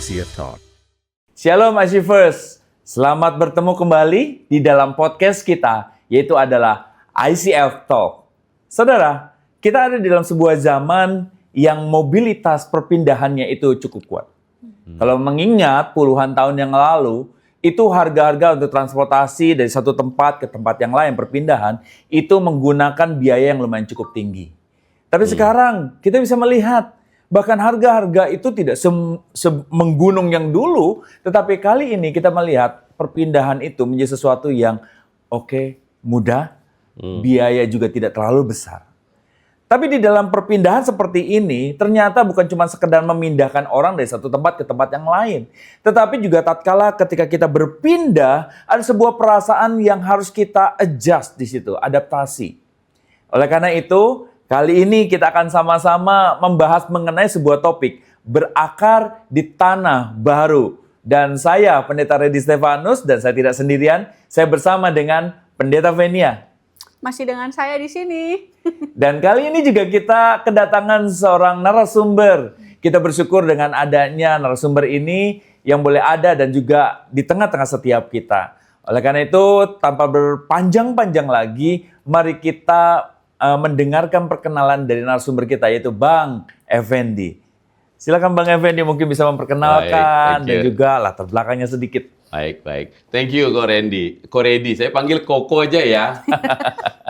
ICF Talk. Shalom Achievers, selamat bertemu kembali di dalam podcast kita, yaitu adalah ICF Talk. Saudara, kita ada di dalam sebuah zaman yang mobilitas perpindahannya itu cukup kuat. Kalau mengingat puluhan tahun yang lalu, itu harga-harga untuk transportasi dari satu tempat ke tempat yang lain, perpindahan, itu menggunakan biaya yang lumayan cukup tinggi. Tapi sekarang kita bisa melihat, bahkan harga-harga itu tidak menggunung yang dulu, tetapi kali ini kita melihat perpindahan itu menjadi sesuatu yang mudah, biaya juga tidak terlalu besar. Tapi di dalam perpindahan seperti ini, ternyata bukan cuma sekedar memindahkan orang dari satu tempat ke tempat yang lain. Tetapi juga tatkala ketika kita berpindah, ada sebuah perasaan yang harus kita adjust di situ, adaptasi. Oleh karena itu, kali ini kita akan sama-sama membahas mengenai sebuah topik, berakar di tanah baru. Dan saya, Pendeta Reddy Stefanus, dan saya tidak sendirian, saya bersama dengan Pendeta Venia. Masih dengan saya di sini. Dan kali ini juga kita kedatangan seorang narasumber. Kita bersyukur dengan adanya narasumber ini yang boleh ada dan juga di tengah-tengah setiap kita. Oleh karena itu, tanpa berpanjang-panjang lagi, mari kita mendengarkan perkenalan dari narasumber kita, yaitu Bang Effendi. Silakan Bang Effendi, mungkin bisa memperkenalkan dan juga latar belakangnya sedikit. Baik. Thank you, Ko Reddy. Saya panggil Koko aja ya.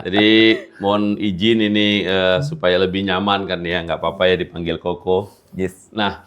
Jadi mohon izin ini supaya lebih nyaman kan ya, nggak apa-apa ya dipanggil Koko. Yes. Nah,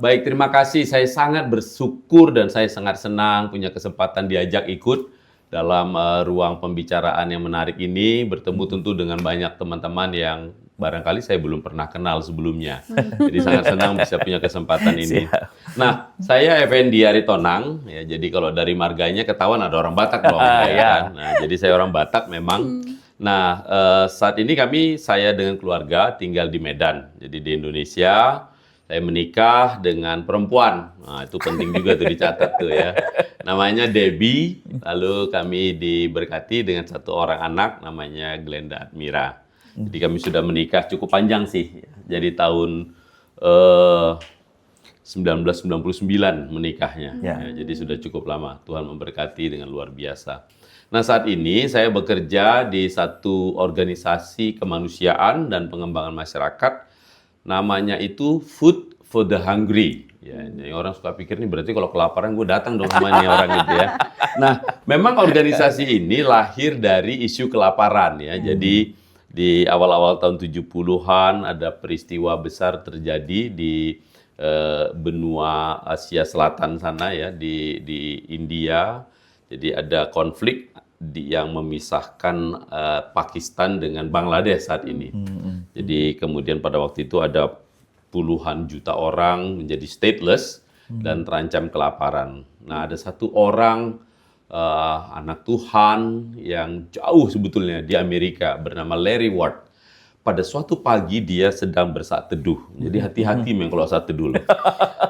baik, terima kasih. Saya sangat bersyukur dan saya sangat senang punya kesempatan diajak ikut dalam ruang pembicaraan yang menarik ini, bertemu tentu dengan banyak teman-teman yang barangkali saya belum pernah kenal sebelumnya. Jadi sangat senang bisa punya kesempatan ini. Nah, saya Effendi Aritonang, ya, jadi kalau dari marganya ketahuan ada orang Batak dong. Kan? Nah, jadi saya orang Batak memang. Nah, saat ini saya dengan keluarga tinggal di Medan, jadi di Indonesia. Saya menikah dengan perempuan. Nah, itu penting juga tuh dicatat tuh ya. Namanya Debbie, lalu kami diberkati dengan satu orang anak namanya Glenda Admira. Jadi kami sudah menikah cukup panjang sih. Jadi tahun 1999 menikahnya. Ya, jadi sudah cukup lama. Tuhan memberkati dengan luar biasa. Nah, saat ini saya bekerja di satu organisasi kemanusiaan dan pengembangan masyarakat. Namanya itu Food for the Hungry. Ya, jadi orang suka pikir nih berarti kalau kelaparan gue datang dong sama nih orang gitu ya. Nah, memang organisasi ini lahir dari isu kelaparan ya. Jadi di awal-awal tahun 70-an ada peristiwa besar terjadi di benua Asia Selatan sana ya, di India. Jadi ada konflik yang memisahkan Pakistan dengan Bangladesh saat ini. Jadi kemudian pada waktu itu ada puluhan juta orang menjadi stateless dan terancam kelaparan. Nah, ada satu orang anak Tuhan yang jauh sebetulnya di Amerika bernama Larry Ward. Pada suatu pagi dia sedang bersaat teduh. Jadi hati-hati kalau saat teduh loh.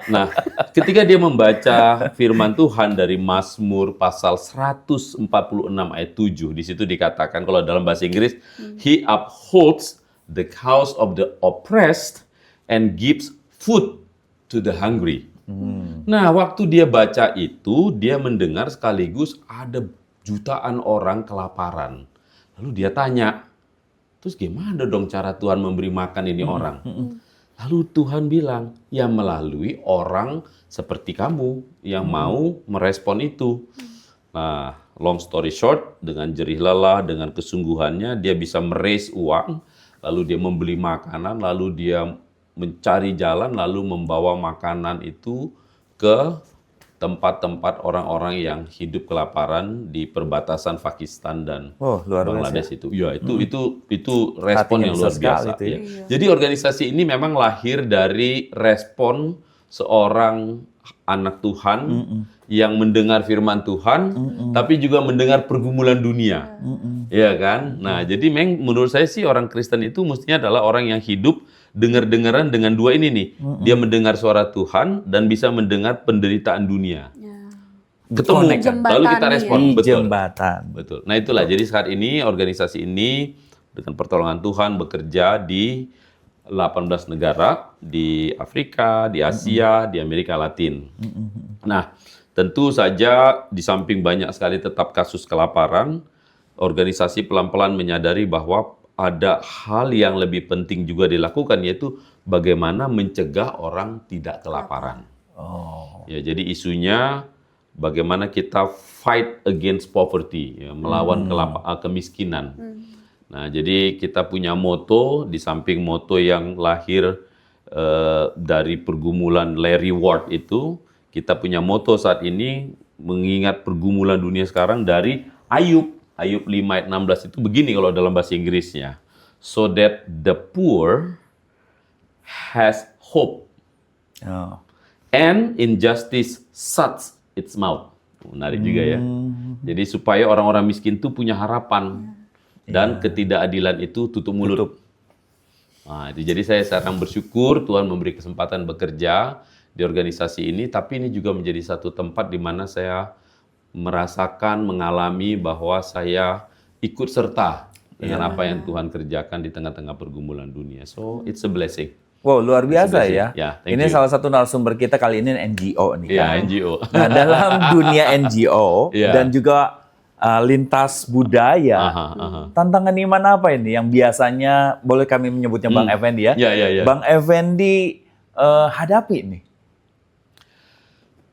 Nah, ketika dia membaca firman Tuhan dari Mazmur pasal 146 ayat 7, di situ dikatakan kalau dalam bahasa Inggris, He upholds the cause of the oppressed and gives food to the hungry. Nah, waktu dia baca itu, dia mendengar sekaligus ada jutaan orang kelaparan. Lalu dia tanya, terus gimana dong cara Tuhan memberi makan ini orang? Lalu Tuhan bilang, ya melalui orang seperti kamu yang mau merespon itu. Nah, long story short, dengan jerih lelah, dengan kesungguhannya, dia bisa meraise uang, lalu dia membeli makanan, lalu dia mencari jalan, lalu membawa makanan itu ke tempat-tempat orang-orang yang hidup kelaparan di perbatasan Pakistan dan Bangladesh itu. Ya, itu respon yang luar biasa. Ya. Jadi organisasi ini memang lahir dari respon seorang anak Tuhan yang mendengar firman Tuhan, tapi juga mendengar pergumulan dunia. Ya kan? Nah, jadi menurut saya sih orang Kristen itu mestinya adalah orang yang hidup dengar-dengaran dengan dua ini nih. Dia mendengar suara Tuhan dan bisa mendengar penderitaan dunia. Ketemu, lalu kita respon. Betul. Nah, itulah. Jadi saat ini organisasi ini dengan pertolongan Tuhan bekerja di 18 negara di Afrika, di Asia, di Amerika Latin. Nah, tentu saja di samping banyak sekali tetap kasus kelaparan, organisasi pelan-pelan menyadari bahwa ada hal yang lebih penting juga dilakukan, yaitu bagaimana mencegah orang tidak kelaparan. Ya, jadi isunya bagaimana kita fight against poverty, ya, melawan kemiskinan. Nah, jadi kita punya moto, di samping moto yang lahir dari pergumulan Larry Ward itu, kita punya moto saat ini mengingat pergumulan dunia sekarang dari Ayub 5 ayat 16 itu begini kalau dalam bahasa Inggrisnya. So that the poor has hope and injustice shuts its mouth. Menarik juga ya. Jadi supaya orang-orang miskin itu punya harapan dan ketidakadilan itu tutup mulut. Nah, itu jadi saya sekarang bersyukur Tuhan memberi kesempatan bekerja di organisasi ini, tapi ini juga menjadi satu tempat di mana saya merasakan, mengalami bahwa saya ikut serta dengan apa yang Tuhan kerjakan di tengah-tengah pergumulan dunia. So, it's a blessing. Wow, luar biasa ya. Thank Ini you. salah satu narasumber kita kali ini NGO nih Ya, kan. NGO. Nah, dalam dunia NGO Ya. dan juga lintas budaya, tantangan iman apa ini yang biasanya boleh kami menyebutnya Bang Effendi ya? Ya. Bang Effendi hadapi nih.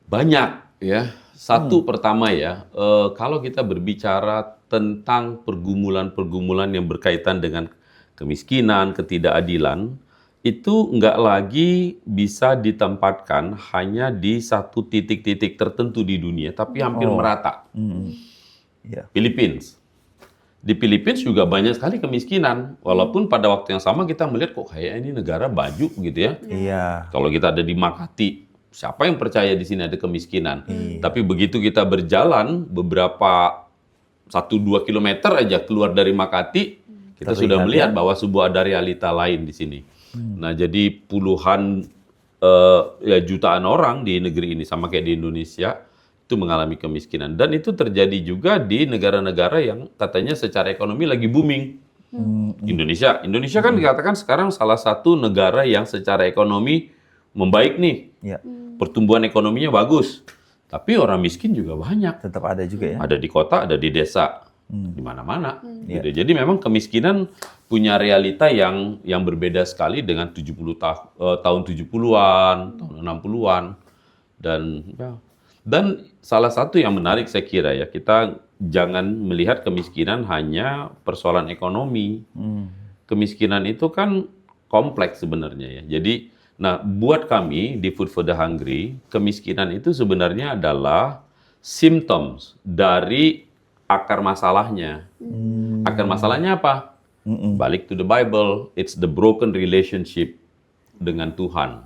Banyak ya. Satu pertama ya, kalau kita berbicara tentang pergumulan-pergumulan yang berkaitan dengan kemiskinan, ketidakadilan, itu nggak lagi bisa ditempatkan hanya di satu titik-titik tertentu di dunia, tapi hampir merata. Philippines. Di Philippines juga banyak sekali kemiskinan, walaupun pada waktu yang sama kita melihat kok kayak ini negara baju gitu ya. Iya. Kalau kita ada di Makati, siapa yang percaya di sini ada kemiskinan? Tapi begitu kita berjalan beberapa 1-2 kilometer aja keluar dari Makati, kita Terlihat, sudah melihat ya? bahwa sebuah ada realita lain di sini. Nah, jadi puluhan jutaan orang di negeri ini sama kayak di Indonesia itu mengalami kemiskinan, dan itu terjadi juga di negara-negara yang katanya secara ekonomi lagi booming. Indonesia kan dikatakan sekarang salah satu negara yang secara ekonomi membaik nih. Ya. Pertumbuhan ekonominya bagus. Tapi orang miskin juga banyak. Tetap ada juga ya. Ada di kota, ada di desa. Di mana-mana. Gitu. Jadi memang kemiskinan punya realita yang berbeda sekali dengan 70 tahun 70-an, tahun 60-an. Dan salah satu yang menarik saya kira ya, kita jangan melihat kemiskinan hanya persoalan ekonomi. Kemiskinan itu kan kompleks sebenarnya ya. Jadi, nah buat kami di Food for the Hungry, kemiskinan itu sebenarnya adalah symptoms dari akar masalahnya. Akar masalahnya apa? Balik to the Bible, it's the broken relationship dengan Tuhan.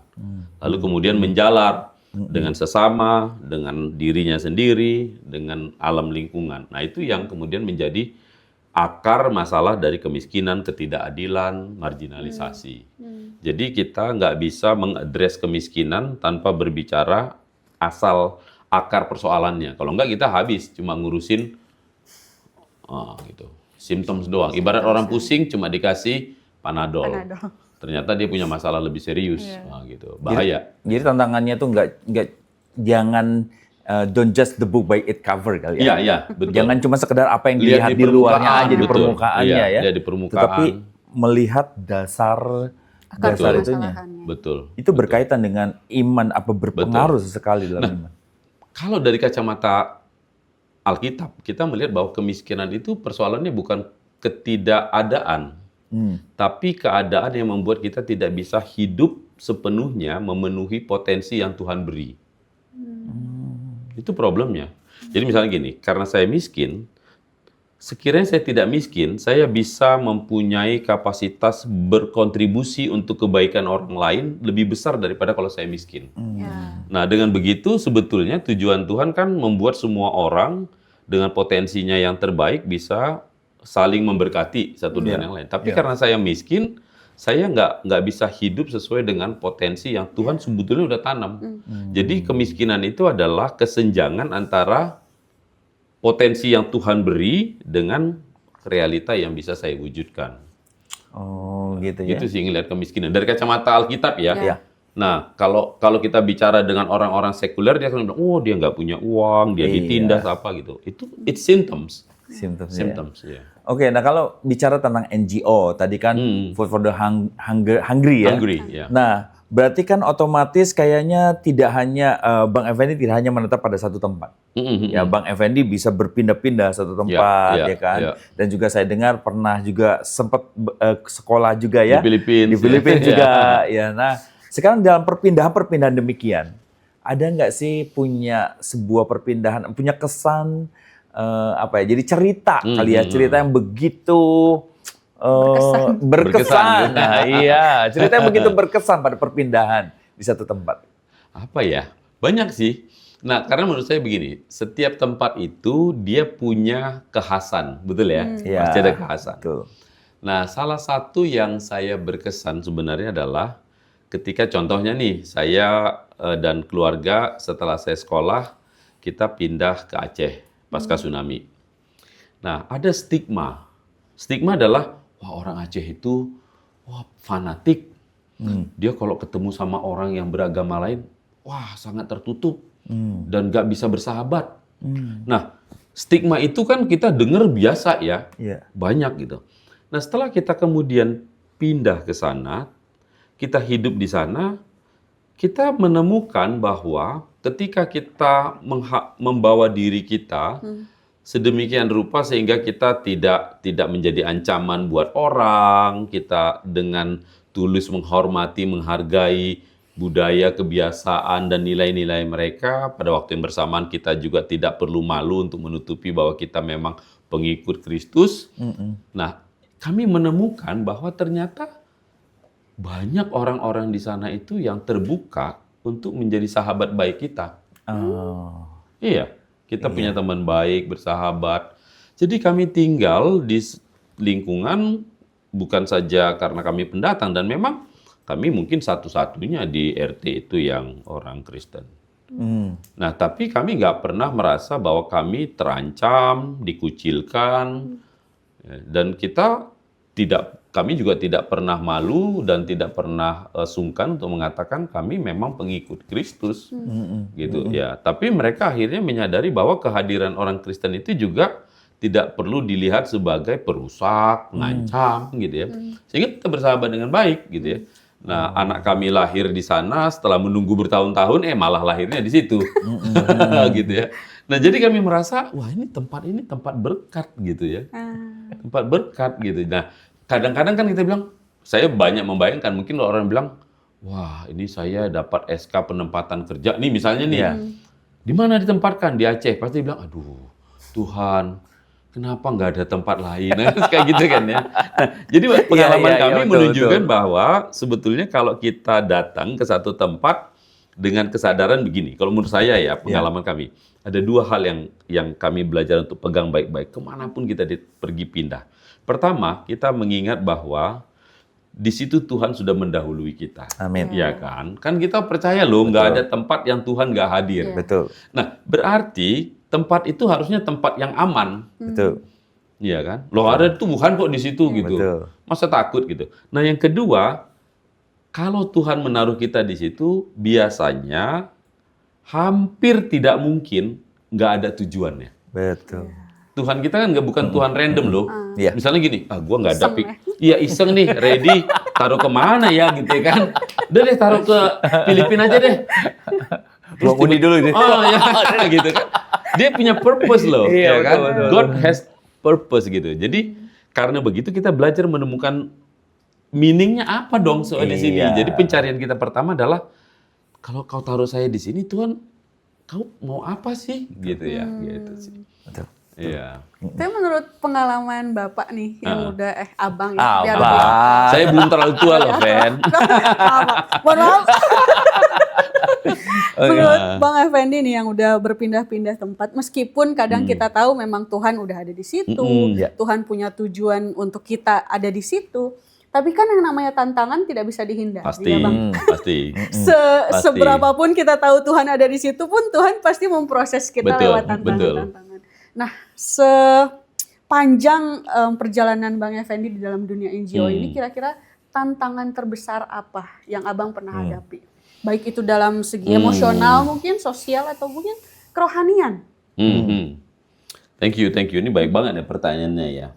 Lalu kemudian menjalar dengan sesama, dengan dirinya sendiri, dengan alam lingkungan. Nah, itu yang kemudian menjadi akar masalah dari kemiskinan, ketidakadilan, marginalisasi. Jadi kita nggak bisa mengadres kemiskinan tanpa berbicara asal akar persoalannya. Kalau nggak kita habis cuma ngurusin gitu, symptoms doang. Ibarat orang pusing cuma dikasih Panadol. Ternyata dia punya masalah lebih serius, gitu. Bahaya. Jadi tantangannya tuh nggak jangan don't judge the book by its cover kali ya. Iya, betul. Jangan cuma sekedar apa yang Lihat dilihat di di luarnya permukaan, aja di betul. permukaannya Iya, ya. lihat di permukaan. Tetapi melihat dasar itunya. Betul. Itu berkaitan dengan iman apa berpengaruh sekali dalam iman. Kalau dari kacamata Alkitab, kita melihat bahwa kemiskinan itu persoalannya bukan ketidakadaan, tapi keadaan yang membuat kita tidak bisa hidup sepenuhnya memenuhi potensi yang Tuhan beri. Itu problemnya. Jadi misalnya gini, karena saya miskin, sekiranya saya tidak miskin, saya bisa mempunyai kapasitas berkontribusi untuk kebaikan orang lain lebih besar daripada kalau saya miskin. Nah, dengan begitu sebetulnya tujuan Tuhan kan membuat semua orang dengan potensinya yang terbaik bisa saling memberkati satu dengan yang lain. Tapi karena saya miskin, saya nggak bisa hidup sesuai dengan potensi yang Tuhan sebetulnya udah tanam. Jadi kemiskinan itu adalah kesenjangan antara potensi yang Tuhan beri dengan realita yang bisa saya wujudkan. Oh, gitu ya. Gitu sih ngelihat kemiskinan. Dari kacamata Alkitab ya. Iya. Nah, kalau kita bicara dengan orang-orang sekuler, dia akan bilang, oh dia nggak punya uang, dia Iya. ditindas apa gitu. It's symptoms. Symptoms, ya. Symptoms, ya. Oke, nah kalau bicara tentang NGO, tadi kan Food for the Hungry ya. Hungry, ya. Nah, berarti kan otomatis kayaknya tidak hanya Bang Effendi tidak hanya menetap pada satu tempat. Ya, Bang Effendi bisa berpindah-pindah satu tempat, ya kan. ya. Dan juga saya dengar pernah juga sempat sekolah juga ya. Di Filipina. Di Filipina juga, ya. Nah, sekarang dalam perpindahan demikian, ada nggak sih punya sebuah perpindahan, punya kesan jadi cerita kali ya, cerita yang begitu berkesan. Nah, iya, cerita yang begitu berkesan pada perpindahan di satu tempat. Apa ya? Banyak sih. Nah, karena menurut saya begini, setiap tempat itu dia punya kekhasan, betul ya? Pasti ada kekhasan. Betul. Nah, salah satu yang saya berkesan sebenarnya adalah ketika contohnya nih, saya dan keluarga setelah saya sekolah, kita pindah ke Aceh pasca tsunami. Nah, ada stigma. Stigma adalah, wah orang Aceh itu fanatik. Dia kalau ketemu sama orang yang beragama lain, wah sangat tertutup dan nggak bisa bersahabat. Nah, stigma itu kan kita dengar biasa ya, banyak gitu. Nah, setelah kita kemudian pindah ke sana, kita hidup di sana, kita menemukan bahwa ketika kita membawa diri kita sedemikian rupa sehingga kita tidak menjadi ancaman buat orang, kita dengan tulus menghormati, menghargai budaya, kebiasaan, dan nilai-nilai mereka, pada waktu yang bersamaan kita juga tidak perlu malu untuk menutupi bahwa kita memang pengikut Kristus. Nah, kami menemukan bahwa ternyata banyak orang-orang di sana itu yang terbuka untuk menjadi sahabat baik kita. Iya, kita punya teman baik, bersahabat. Jadi kami tinggal di lingkungan bukan saja karena kami pendatang, dan memang kami mungkin satu-satunya di RT itu yang orang Kristen. Nah, tapi kami nggak pernah merasa bahwa kami terancam, dikucilkan, dan kami juga tidak pernah malu dan tidak pernah sungkan untuk mengatakan kami memang pengikut Kristus, gitu ya. Tapi mereka akhirnya menyadari bahwa kehadiran orang Kristen itu juga tidak perlu dilihat sebagai perusak, mengancam, gitu ya. Sehingga kita bersahabat dengan baik, gitu ya. Nah, anak kami lahir di sana setelah menunggu bertahun-tahun, malah lahirnya di situ, gitu ya. Nah, jadi kami merasa, wah ini tempat berkat, gitu ya. Tempat berkat, gitu. Nah, kadang-kadang kan kita bilang, saya banyak membayangkan, mungkin orang bilang, wah ini saya dapat SK penempatan kerja, nih misalnya nih, di mana ditempatkan? Di Aceh. Pasti bilang, aduh Tuhan, kenapa nggak ada tempat lain? Kayak gitu kan ya. Nah, jadi pengalaman kami menunjukkan bahwa sebetulnya kalau kita datang ke satu tempat dengan kesadaran begini, kalau menurut saya ya pengalaman kami, ada dua hal yang kami belajar untuk pegang baik-baik kemanapun kita pergi pindah. Pertama, kita mengingat bahwa di situ Tuhan sudah mendahului kita. Amin. Ya kan? Kan kita percaya loh, nggak ada tempat yang Tuhan nggak hadir. Betul. Nah, berarti tempat itu harusnya tempat yang aman. Betul. Iya kan? Loh ada Tuhan kok di situ gitu. Betul. Masa takut gitu. Nah, yang kedua, kalau Tuhan menaruh kita di situ, biasanya hampir tidak mungkin nggak ada tujuannya. Betul. Tuhan kita kan bukan Tuhan random loh. Iya. Misalnya gini, gua nggak ada Iseng iya iseng nih, ready, taruh kemana ya gitu kan? Udah deh taruh ke Filipina aja deh. Buang undi dulu deh. Oh ya, gitu kan. Dia punya purpose loh, Iya, ya kan? betul. God has purpose gitu. Jadi karena begitu kita belajar menemukan meaningnya apa dong soal di sini. Iya. Jadi pencarian kita pertama adalah kalau kau taruh saya di sini, Tuhan, kau mau apa sih? Gitu ya, gitu sih. Betul. Iya. Tapi menurut pengalaman Bapak nih, yang udah, Abang ya. Abang. biar lebih- Saya belum terlalu tua loh, Fen. Abang. Mohon maaf. Menurut Bang Effendi nih yang udah berpindah-pindah tempat, meskipun kadang kita tahu memang Tuhan udah ada di situ, ya. Tuhan punya tujuan untuk kita ada di situ, tapi kan yang namanya tantangan tidak bisa dihindari, Pasti, ya Bang. pasti. Se- Seberapapun kita tahu Tuhan ada di situ pun, Tuhan pasti memproses kita Betul, lewat betul. tantangan-tantangan. Nah, panjang perjalanan Bang Effendi di dalam dunia NGO ini, kira-kira tantangan terbesar apa yang Abang pernah hadapi? Baik itu dalam segi emosional mungkin, sosial, atau mungkin kerohanian. Thank you. Ini baik banget ya pertanyaannya ya.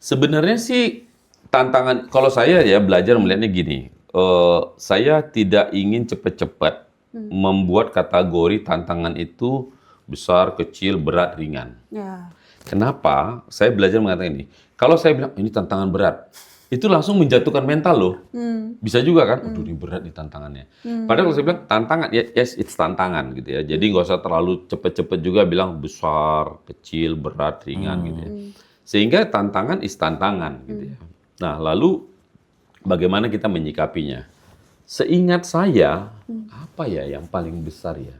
Sebenarnya sih tantangan, kalau saya ya belajar melihatnya gini, saya tidak ingin cepat-cepat membuat kategori tantangan itu besar, kecil, berat, ringan. Ya. Kenapa? Saya belajar mengatakan ini. Kalau saya bilang ini tantangan berat, itu langsung menjatuhkan mental loh. Bisa juga kan? Aduh, ini berat nih tantangannya. Padahal kalau saya bilang tantangan, yes, it's tantangan gitu ya. Jadi nggak usah terlalu cepet-cepet juga bilang besar, kecil, berat, ringan gitu ya. Sehingga tantangan is tantangan gitu ya. Nah, lalu bagaimana kita menyikapinya? Seingat saya, apa ya yang paling besar ya?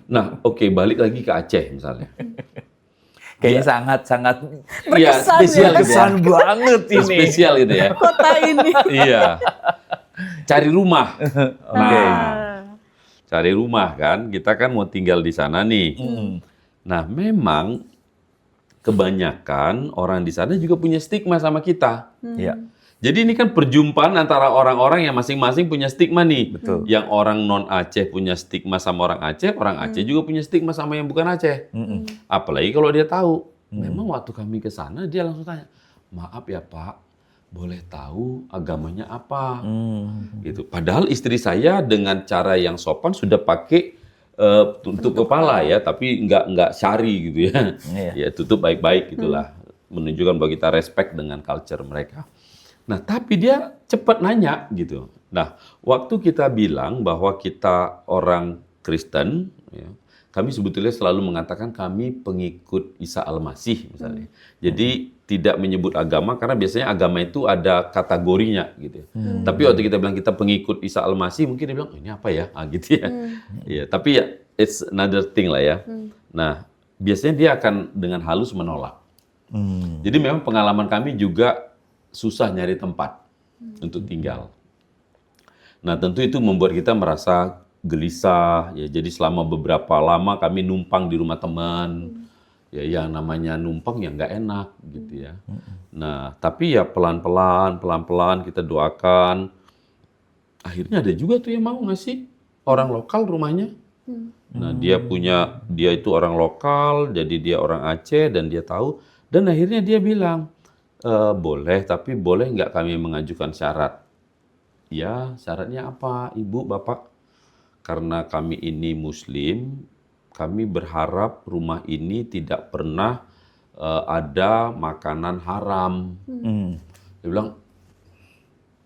Nah, oke, balik lagi ke Aceh misalnya. Kayaknya sangat-sangat Iya, Berkesan spesial ya. gitu ya. kesan banget ini. Spesial gitu ya. Kota ini. Iya. Cari rumah. Oke. Cari rumah kan. Kita kan mau tinggal di sana nih. Nah, memang kebanyakan orang di sana juga punya stigma sama kita. Iya. Jadi ini kan perjumpaan antara orang-orang yang masing-masing punya stigma nih. Betul. Yang orang non Aceh punya stigma sama orang Aceh juga punya stigma sama yang bukan Aceh. Apalagi kalau dia tahu. Memang waktu kami ke sana dia langsung tanya, "Maaf ya Pak, boleh tahu agamanya apa?" Gitu. Padahal istri saya dengan cara yang sopan sudah pakai tutup kepala ya, tapi nggak syari gitu ya. Iya. Ya tutup baik-baik gitulah, menunjukkan bahwa kita respect dengan culture mereka. Nah, tapi dia cepat nanya gitu. Nah, waktu kita bilang bahwa kita orang Kristen, ya, kami sebetulnya selalu mengatakan kami pengikut Isa Al-Masih misalnya. Jadi tidak menyebut agama karena biasanya agama itu ada kategorinya gitu. Tapi waktu kita bilang kita pengikut Isa Al-Masih, mungkin dia bilang ini apa ya, gitu ya. Ya, tapi ya it's another thing lah ya. Nah, biasanya dia akan dengan halus menolak. Jadi memang pengalaman kami juga susah nyari tempat untuk tinggal. Nah, tentu itu membuat kita merasa gelisah ya. Jadi selama beberapa lama kami numpang di rumah teman. Ya yang namanya numpang ya nggak enak gitu ya. Nah, tapi ya pelan-pelan kita doakan. Akhirnya ada juga tuh yang mau ngasih orang lokal rumahnya. Nah, dia itu orang lokal, jadi dia orang Aceh dan dia tahu. Dan akhirnya dia bilang, boleh, tapi boleh nggak kami mengajukan syarat? Ya, syaratnya apa, Ibu, Bapak? Karena kami ini Muslim, kami berharap rumah ini tidak pernah ada makanan haram. Dia bilang,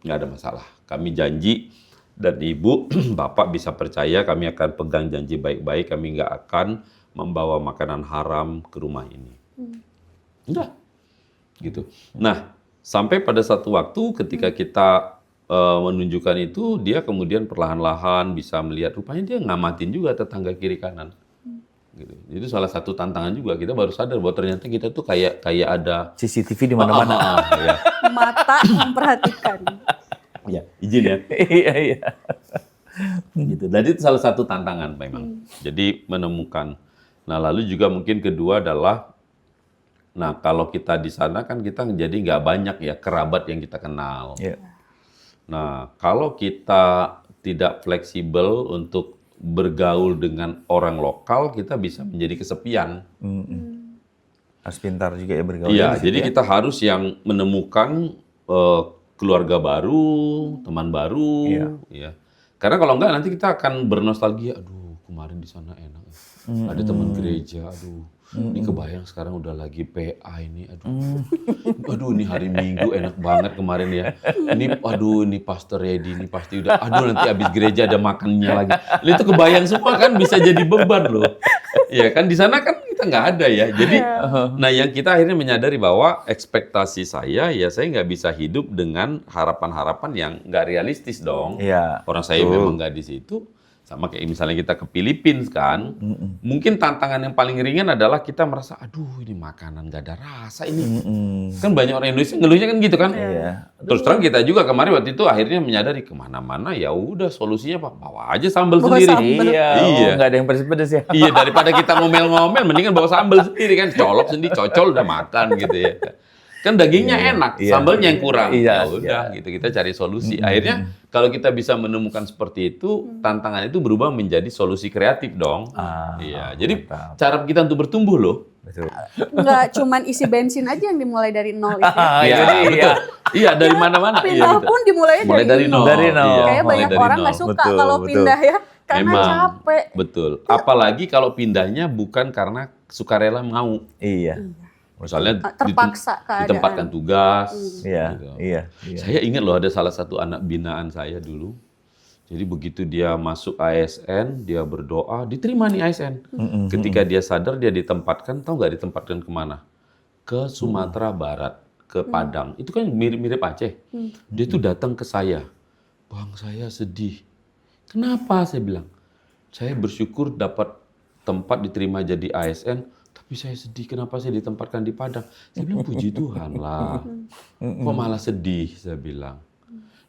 nggak ada masalah. Kami janji, dan Ibu, Bapak bisa percaya kami akan pegang janji baik-baik, kami nggak akan membawa makanan haram ke rumah ini. Enggak. Gitu. Nah, sampai pada satu waktu ketika kita menunjukkan itu, dia kemudian perlahan-lahan bisa melihat rupanya dia ngamatin juga tetangga kiri kanan. Gitu. Itu salah satu tantangan juga. Kita baru sadar bahwa ternyata kita tuh kayak ada CCTV di mana-mana. ya. Mata memperhatikan. Ya, izin ya. Iya. Gitu. Dan itu salah satu tantangan memang. Jadi menemukan. Nah, lalu juga mungkin kedua adalah, nah kalau kita di sana kan kita jadi nggak banyak ya kerabat yang kita kenal. Iya. Nah, kalau kita tidak fleksibel untuk bergaul dengan orang lokal, kita bisa menjadi kesepian. Harus pintar juga ya bergaul. Iya, di situ jadi ya. kita harus yang menemukan keluarga baru, teman baru. Iya. Ya. Karena kalau enggak nanti kita akan bernostalgia. Aduh, kemarin di sana enak. Ada teman gereja. Aduh, ini kebayang sekarang udah lagi PA ini. Aduh, ini hari Minggu enak banget kemarin ya. Ini Pastor Reddy ini pasti udah. Aduh, nanti habis gereja ada makannya lagi. Itu kebayang semua kan bisa jadi beban loh. Ya kan di sana kan kita nggak ada ya. Jadi, nah yang kita akhirnya menyadari bahwa ekspektasi saya nggak bisa hidup dengan harapan-harapan yang nggak realistis dong. Iya. Orang saya memang nggak di situ. Sama kayak misalnya kita ke Filipina kan, mungkin tantangan yang paling ringan adalah kita merasa, aduh ini makanan gak ada rasa ini. Kan banyak orang Indonesia ngeluhnya kan gitu kan. Iya. Terus terang kita juga kemarin waktu itu akhirnya menyadari kemana-mana ya udah solusinya apa? Bawa aja sambal Bawa sendiri. sambal. Iya, Iya. nggak ada yang pedes-pedes ya. Iya, daripada kita ngomel-ngomel, mendingan bawa sambal sendiri kan. Colok sendiri, cocol udah makan gitu ya. Kan dagingnya enak, Iya. sambalnya yang kurang. Iya, Ya udah, iya. gitu kita cari solusi. Akhirnya kalau kita bisa menemukan seperti itu, tantangan itu berubah menjadi solusi kreatif dong. Iya, jadi mantap. cara kita untuk bertumbuh loh. Betul. Nggak cuman isi bensin aja yang dimulai dari nol itu. Ya. Iya, betul. Iya, dari mana-mana. Iya, Pindah betul. pun dimulai Mulai dari nol. Dari nol. Iya, Kayak mulai banyak dari orang nol. nggak suka Betul, kalau betul. pindah ya, karena Memang. capek. Betul. Apalagi kalau pindahnya bukan karena sukarela mau. Iya. Misalnya Terpaksa keadaan. ditempatkan tugas. Iya, gitu. iya. Saya ingat loh ada salah satu anak binaan saya dulu. Jadi begitu dia masuk ASN, dia berdoa, diterima nih ASN. Ketika dia sadar dia ditempatkan, tahu nggak ditempatkan kemana? Ke Sumatera Barat, ke Padang. Itu kan mirip-mirip Aceh. Dia tuh datang ke saya. Bang, saya sedih. Kenapa? Saya bilang. Saya bersyukur dapat tempat diterima jadi ASN, tapi saya sedih kenapa saya ditempatkan di Padang. Saya bilang puji Tuhan lah. Kok malah sedih? Saya bilang.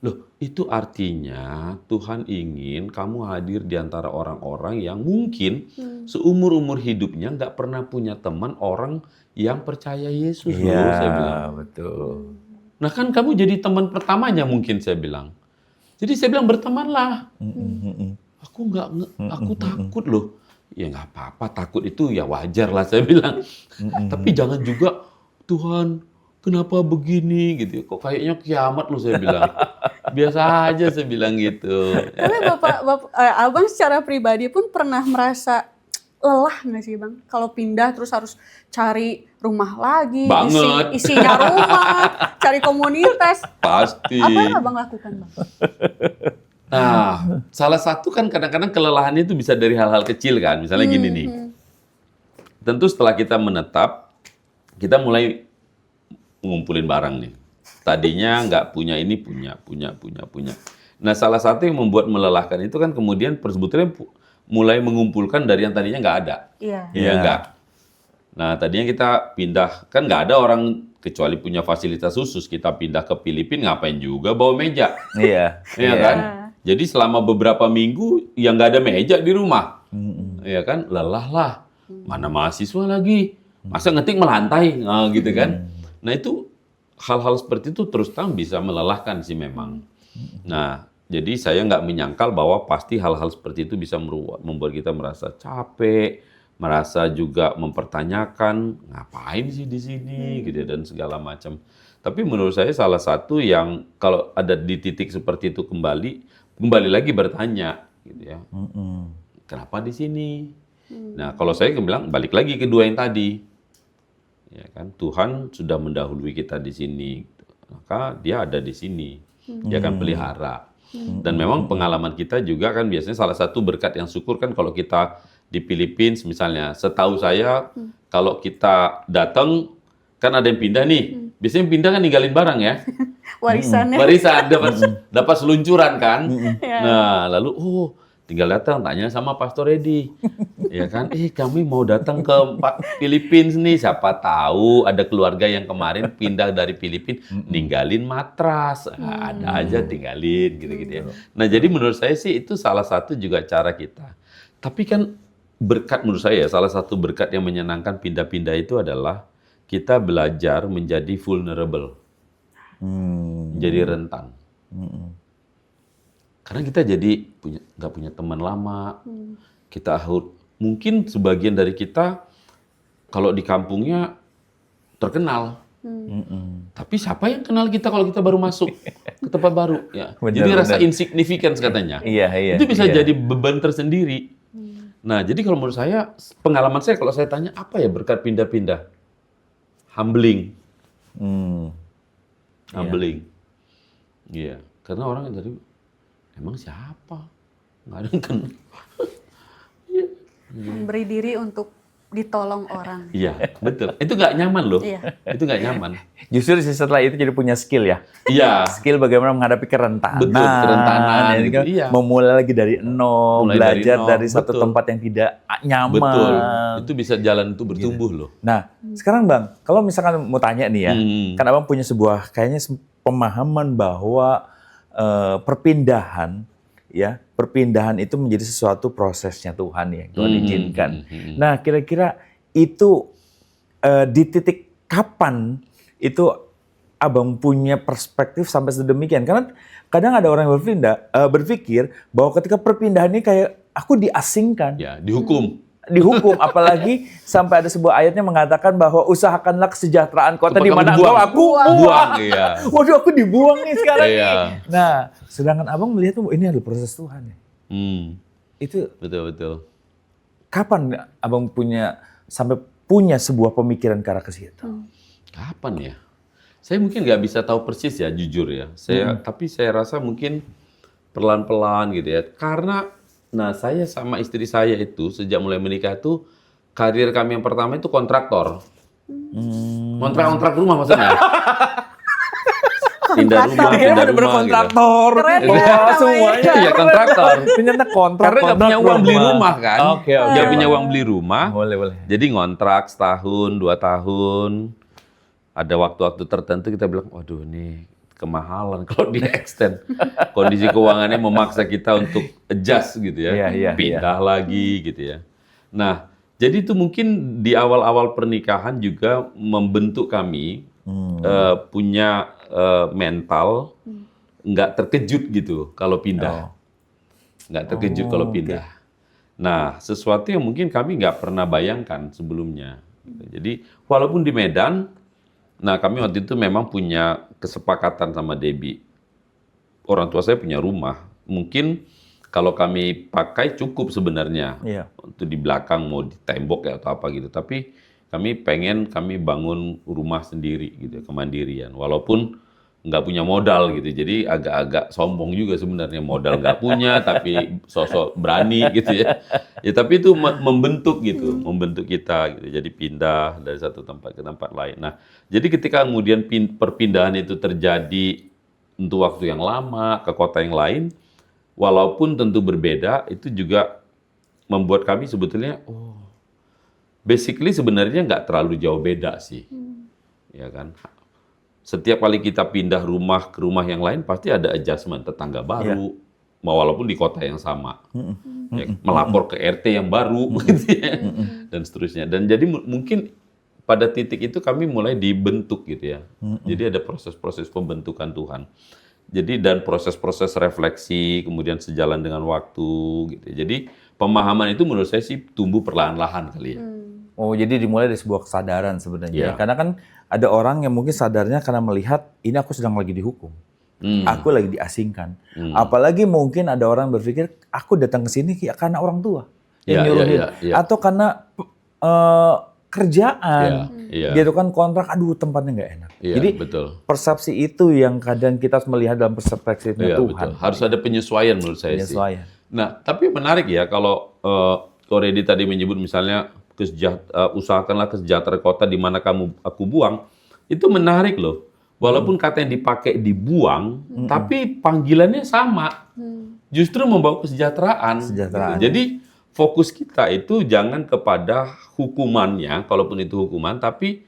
Loh, itu artinya Tuhan ingin kamu hadir di antara orang-orang yang mungkin seumur-umur hidupnya nggak pernah punya teman orang yang percaya Yesus loh, saya bilang. Iya, betul. Nah kan kamu jadi teman pertamanya mungkin, saya bilang. Jadi saya bilang bertemanlah. Aku takut loh. Ya nggak apa-apa, takut itu ya wajar lah, saya bilang. Tapi jangan juga, Tuhan kenapa begini gitu. Kok kayaknya kiamat loh, saya bilang. Biasa aja, saya bilang gitu. Tapi abang secara pribadi pun pernah merasa lelah nggak sih bang? Kalau pindah terus harus cari rumah lagi, Banget. isinya rumah, cari komunitas. Pasti. Apa yang abang lakukan bang? Nah, salah satu kan kadang-kadang kelelahan itu bisa dari hal-hal kecil kan. Misalnya gini nih. Tentu setelah kita menetap, kita mulai ngumpulin barang nih. Tadinya nggak punya ini, punya. Nah, salah satu yang membuat melelahkan itu kan kemudian sebetulnya mulai mengumpulkan dari yang tadinya nggak ada. Iya. Iya nggak? Nah, tadinya kita pindah, kan nggak ada orang kecuali punya fasilitas khusus. Kita pindah ke Filipina, ngapain juga bawa meja. Iya. Iya kan? Jadi selama beberapa minggu yang nggak ada meja di rumah, ya kan, lelah lah. Mana mahasiswa lagi, masa ngetik melantai, nah, gitu kan? Nah itu hal-hal seperti itu terus terang bisa melelahkan sih memang. Nah jadi saya nggak menyangkal bahwa pasti hal-hal seperti itu bisa membuat kita merasa capek, merasa juga mempertanyakan ngapain sih di sini, gitu dan segala macam. Tapi menurut saya salah satu yang kalau ada di titik seperti itu kembali lagi bertanya, gitu ya. Kenapa di sini? Nah, kalau saya bilang balik lagi ke dua yang tadi. Ya kan, Tuhan sudah mendahului kita di sini. Maka dia ada di sini. Dia akan pelihara. Dan memang pengalaman kita juga kan biasanya salah satu berkat yang syukur kan kalau kita di Filipina misalnya, setahu saya kalau kita datang kan ada yang pindah nih. Biasanya yang pindah kan ninggalin barang ya. Warisannya. Warisan dapat seluncuran kan. Nah, lalu tinggal datang tanya sama Pastor Edi. Ya kan? Kami mau datang ke Filipina nih, siapa tahu ada keluarga yang kemarin pindah dari Filipina ninggalin matras. Nah, ada aja tinggalin gitu-gitu ya. Nah, jadi menurut saya sih itu salah satu juga cara kita. Tapi kan berkat menurut saya salah satu berkat yang menyenangkan pindah-pindah itu adalah kita belajar menjadi vulnerable. Jadi rentan. Karena kita jadi nggak punya teman lama. Kita mungkin sebagian dari kita kalau di kampungnya terkenal. Tapi siapa yang kenal kita kalau kita baru masuk ke tempat baru? Ya. Jadi rasa insignificance katanya. Iya. Itu bisa jadi beban tersendiri. Nah, jadi kalau menurut saya, pengalaman saya kalau saya tanya apa ya berkat pindah-pindah? Humbling. Humbling. Iya. Karena orang yang tadi emang siapa? Nggak ada yang kenal. Memberi diri untuk ditolong orang. Iya, betul. Itu nggak nyaman loh. Iya. Itu nggak nyaman. Justru setelah itu jadi punya skill ya. Iya. Skill bagaimana menghadapi kerentanan. Betul, kerentanan, ya kan? iya. Memulai lagi dari nol, Mulai belajar dari nol, dari satu betul. tempat yang tidak nyaman. Betul. Itu bisa jalan itu bertumbuh loh. Nah, sekarang Bang, kalau misalkan mau tanya nih ya, kan Abang punya sebuah kayaknya pemahaman bahwa perpindahan itu menjadi sesuatu prosesnya Tuhan ya, Tuhan izinkan. Nah, kira-kira itu di titik kapan itu Abang punya perspektif sampai sedemikian? Karena kadang ada orang yang berpikir bahwa ketika perpindahan ini kayak aku diasingkan. Ya, dihukum. Dihukum, apalagi sampai ada sebuah ayatnya mengatakan bahwa usahakanlah kesejahteraan kota di mana engkau aku buang. Iya. Waduh, aku dibuang nih sekarang Iya. nih. Nah, sedangkan Abang melihat tuh ini adalah proses Tuhan ya. Itu Betul. kapan Abang sampai punya sebuah pemikiran ke arah ke situ? Kapan ya? Saya mungkin nggak bisa tahu persis ya, jujur ya. Tapi saya rasa mungkin pelan-pelan gitu ya. Karena saya sama istri saya itu sejak mulai menikah itu karir kami yang pertama itu kontraktor. Kontrak rumah maksudnya. Pindah rumah. Kontraktor. Keren Oh, ya, semuanya. Iya, kontraktor. Ternyata kontrak. Karena nggak punya uang beli rumah kan. Oke. Nggak punya uang beli rumah. Boleh. Jadi ngontrak setahun, 2 tahun. Ada waktu-waktu tertentu kita bilang, waduh nih kemahalan kalau di extend. Kondisi keuangannya memaksa kita untuk adjust gitu ya. Iya. Pindah lagi gitu ya. Nah, jadi itu mungkin di awal-awal pernikahan juga membentuk kami punya mental nggak terkejut gitu kalau pindah. Nggak terkejut kalau pindah. Nah, sesuatu yang mungkin kami nggak pernah bayangkan sebelumnya. Jadi, walaupun di Medan, kami waktu itu memang punya kesepakatan sama Debbie. Orang tua saya punya rumah. Mungkin kalau kami pakai cukup sebenarnya. Iya. Untuk di belakang mau di tembok ya atau apa gitu. Tapi kami bangun rumah sendiri gitu, kemandirian. Walaupun nggak punya modal gitu. Jadi agak-agak sombong juga sebenarnya, modal nggak punya tapi sosok berani gitu ya. Ya tapi itu membentuk gitu, membentuk kita gitu. Jadi pindah dari satu tempat ke tempat lain. Nah, jadi ketika kemudian perpindahan itu terjadi untuk waktu yang lama ke kota yang lain, walaupun tentu berbeda, itu juga membuat kami sebetulnya basically sebenarnya nggak terlalu jauh beda sih. Ya kan? Setiap kali kita pindah rumah ke rumah yang lain pasti ada adjustment, tetangga baru, walaupun di kota yang sama, ya, melapor ke RT yang baru, gitu ya, dan seterusnya. Dan jadi mungkin pada titik itu kami mulai dibentuk gitu ya. Jadi ada proses-proses pembentukan Tuhan. Jadi dan proses-proses refleksi, kemudian sejalan dengan waktu, gitu. Jadi pemahaman itu menurut saya sih tumbuh perlahan-lahan kali ya. Oh, jadi dimulai dari sebuah kesadaran sebenarnya. Iya. Karena kan ada orang yang mungkin sadarnya karena melihat ini aku sedang lagi dihukum. Aku lagi diasingkan. Apalagi mungkin ada orang berpikir aku datang ke sini karena orang tua yang nyuruhin. Atau karena kerjaan. Gitu kan kontrak, aduh tempatnya nggak enak. Jadi betul. persepsi itu yang kadang kita harus melihat dalam perspektifnya Tuhan. Betul. Harus ada penyesuaian menurut saya sih. Nah, tapi menarik ya kalau Reddy tadi menyebut misalnya usahakanlah kesejahteraan kota di mana aku buang, itu menarik loh. Walaupun kata yang dipakai dibuang, tapi panggilannya sama. Justru membawa kesejahteraan. Gitu. Jadi fokus kita itu jangan kepada hukumannya, kalaupun itu hukuman, tapi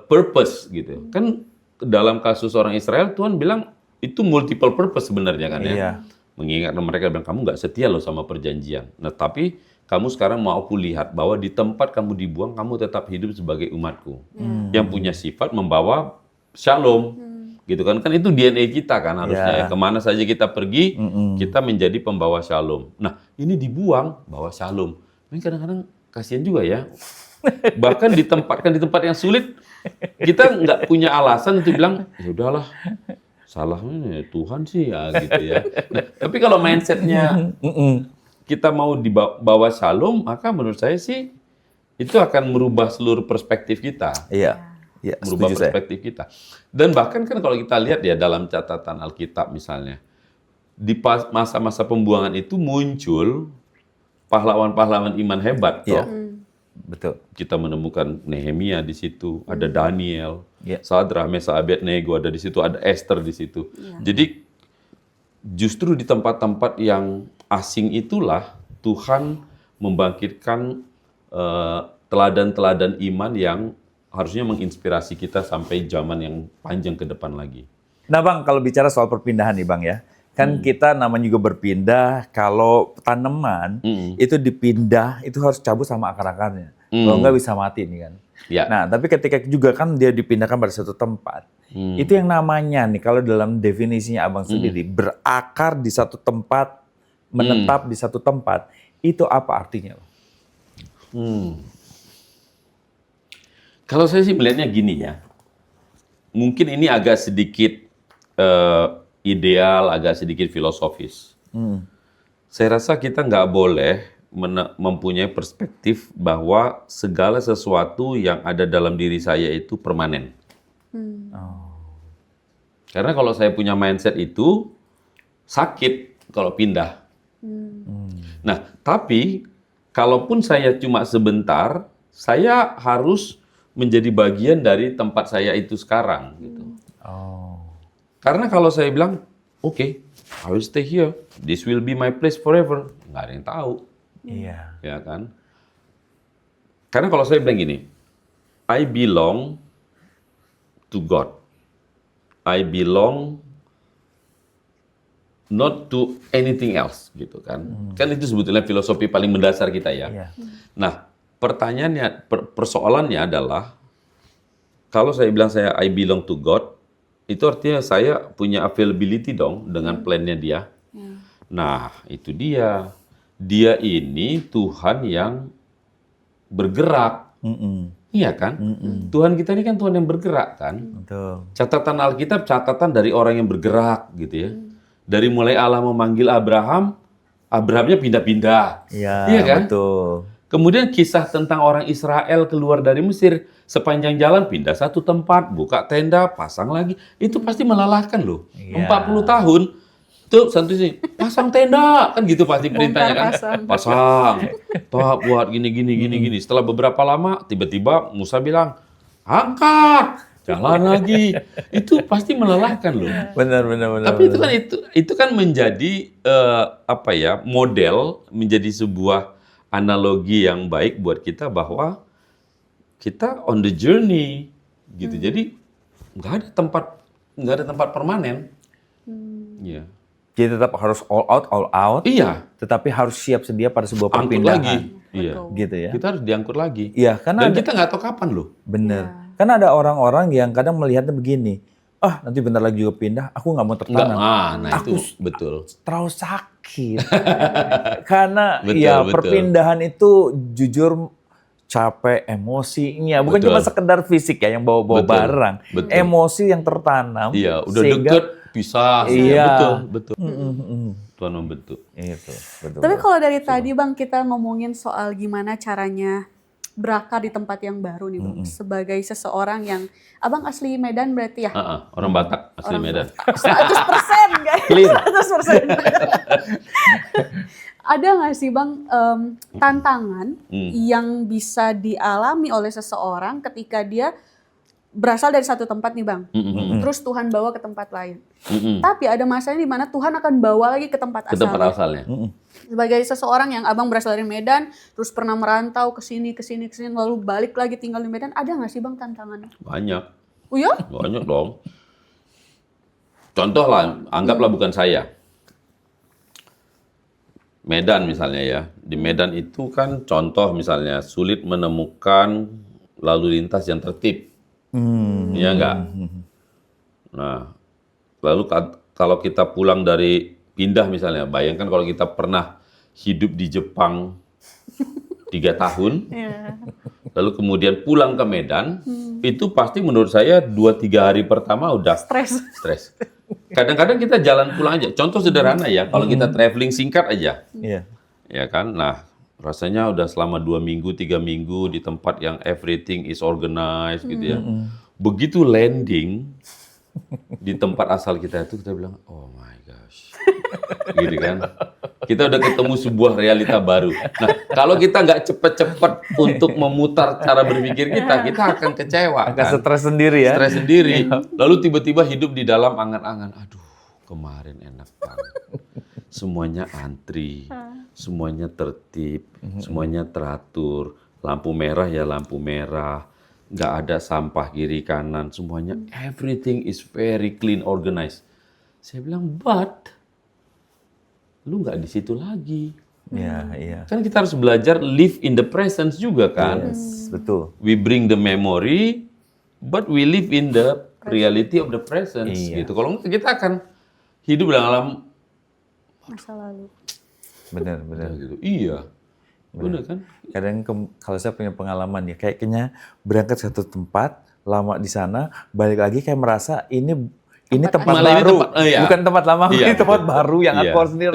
purpose gitu. Kan dalam kasus orang Israel, Tuhan bilang itu multiple purpose sebenarnya kan ya. Mengingatkan mereka bilang kamu nggak setia loh sama perjanjian. Nah tapi kamu sekarang mau aku lihat bahwa di tempat kamu dibuang, kamu tetap hidup sebagai umatku. Yang punya sifat membawa shalom. Gitu kan itu DNA kita kan harusnya. Kemana saja kita pergi, kita menjadi pembawa shalom. Nah ini dibuang, bawa shalom. Ini kadang-kadang kasihan juga ya. Bahkan ditempatkan di tempat yang sulit, kita nggak punya alasan untuk bilang, ya udahlah, salahnya Tuhan sih ya gitu ya. Nah, tapi kalau mindsetnya kita mau dibawa shalom, maka menurut saya sih itu akan merubah seluruh perspektif kita. Merubah perspektif kita. Dan bahkan kan kalau kita lihat ya dalam catatan Alkitab misalnya, di masa-masa pembuangan itu muncul pahlawan-pahlawan iman hebat. Betul. Kita menemukan Nehemia di situ, ada Daniel, Ya. Sadrah, Mesach, Abednego ada di situ, ada Esther di situ. Jadi justru di tempat-tempat yang asing itulah Tuhan membangkitkan teladan-teladan iman yang harusnya menginspirasi kita sampai zaman yang panjang ke depan lagi. Nah Bang, kalau bicara soal perpindahan nih Bang ya, kan kita namanya juga berpindah, kalau tanaman itu dipindah, itu harus cabut sama akar-akarnya. Kalau nggak bisa mati nih kan. Ya. Nah, tapi ketika juga kan dia dipindahkan pada satu tempat, itu yang namanya nih, kalau dalam definisinya Abang sendiri, berakar di satu tempat, menetap di satu tempat, itu apa artinya? Kalau saya sih melihatnya gini ya, mungkin ini agak sedikit ideal, agak sedikit filosofis. Saya rasa kita nggak boleh mempunyai perspektif bahwa segala sesuatu yang ada dalam diri saya itu permanen. Karena kalau saya punya mindset itu, sakit kalau pindah. Nah, tapi kalaupun saya cuma sebentar, saya harus menjadi bagian dari tempat saya itu sekarang. Gitu. Karena kalau saya bilang, oke, I will stay here, this will be my place forever, nggak ada yang tahu. Iya. Ya kan? Karena kalau saya bilang gini, I belong to God. I belong not to anything else, gitu kan? Kan itu sebetulnya filosofi paling mendasar kita ya. Iya. Nah, pertanyaannya, persoalannya adalah, kalau saya bilang saya I belong to God, itu artinya saya punya availability dong dengan plan-nya dia. Nah, itu dia. Dia ini Tuhan yang bergerak. Iya kan? Tuhan kita ini kan Tuhan yang bergerak kan? Betul. Catatan Alkitab, catatan dari orang yang bergerak gitu ya. Dari mulai Allah memanggil Abraham, Abrahamnya pindah-pindah. Iya, kan? betul. Kemudian kisah tentang orang Israel keluar dari Mesir, sepanjang jalan pindah satu tempat, buka tenda, pasang lagi. Itu pasti melelahkan loh. Iya. 40 tahun, tuh santai sih, pasang tenda. Kan gitu pasti perintahnya kan. Pasang. Toh buat gini. Setelah beberapa lama, tiba-tiba Musa bilang, angkat, jalan lagi. Itu pasti melelahkan loh. Benar. Tapi itu kan menjadi model, menjadi sebuah analogi yang baik buat kita bahwa kita on the journey gitu. Jadi nggak ada tempat permanen. Iya. Jadi tetap harus all out. Iya. Tetapi harus siap sedia pada sebuah Angkut perpindahan. lagi. Iya. Gitu ya. Kita harus diangkut lagi. Iya, karena Dan kita nggak tahu kapan loh. bener. Karena ada orang-orang yang kadang melihatnya begini, nanti bentar lagi juga pindah, aku nggak mau tertanam. Itu betul. Terlalu sakit. Karena Betul. perpindahan itu jujur capek emosinya, bukan Betul. cuma sekedar fisik ya yang bawa-bawa Betul. barang, Betul. emosi yang tertanam. Iya, udah sehingga- deket pisah. Iya. Betul. Tuhan membentuk. Itu, betul. Tapi kalau dari tadi Bang kita ngomongin soal gimana caranya berakar di tempat yang baru nih Bang. Sebagai seseorang yang, Abang asli Medan berarti ya? Orang Batak asli Medan. 100% guys. Clear. 100%. Ada nggak sih Bang tantangan yang bisa dialami oleh seseorang ketika dia berasal dari satu tempat nih Bang, terus Tuhan bawa ke tempat lain. Tapi ada masanya di mana Tuhan akan bawa lagi ke tempat Ke tempat asalnya. asalnya. Sebagai seseorang yang Abang berasal dari Medan, terus pernah merantau ke sini, lalu balik lagi tinggal di Medan, ada nggak sih Bang tantangannya? Banyak. Oh ya? Banyak dong. Contoh lah, anggaplah bukan saya. Medan misalnya ya. Di Medan itu kan contoh misalnya sulit menemukan lalu lintas yang tertib. Iya enggak? Nah, lalu kalau kita pulang dari pindah misalnya, bayangkan kalau kita pernah hidup di Jepang 3 tahun, lalu kemudian pulang ke Medan, itu pasti menurut saya 2-3 hari pertama udah stres. Kadang-kadang kita jalan pulang aja. Contoh sederhana ya, kalau kita traveling singkat aja, Iya. ya kan? Nah, rasanya udah selama 2 minggu, 3 minggu di tempat yang everything is organized gitu ya. Begitu landing di tempat asal kita itu, kita bilang, oh my gosh, gitu kan. Kita udah ketemu sebuah realita baru. Nah, kalau kita nggak cepet-cepet untuk memutar cara berpikir kita akan kecewa. Akan Kan? stres sendiri ya. Stres sendiri. Lalu tiba-tiba hidup di dalam angan-angan. Aduh, kemarin enak banget. Semuanya antri, semuanya tertib, semuanya teratur. Lampu merah ya lampu merah. Nggak ada sampah kiri kanan, semuanya everything is very clean, organized. Saya bilang, but lu nggak di situ lagi. Iya. Kan kita harus belajar live in the presence juga kan. Yes, betul. We bring the memory, but we live in the reality of the presence. Iya. Gitu. Kalau nggak kita akan hidup dalam Masa lalu. Benar. gitu. Iya, benar kan? Kadang kalau saya punya pengalaman ya, kayaknya berangkat satu tempat, lama di sana, balik lagi kayak merasa ini tempat Malah ini baru, tempat- iya. bukan tempat lama, Iya, ini tempat betul. baru yang Iya. aku harus sendiri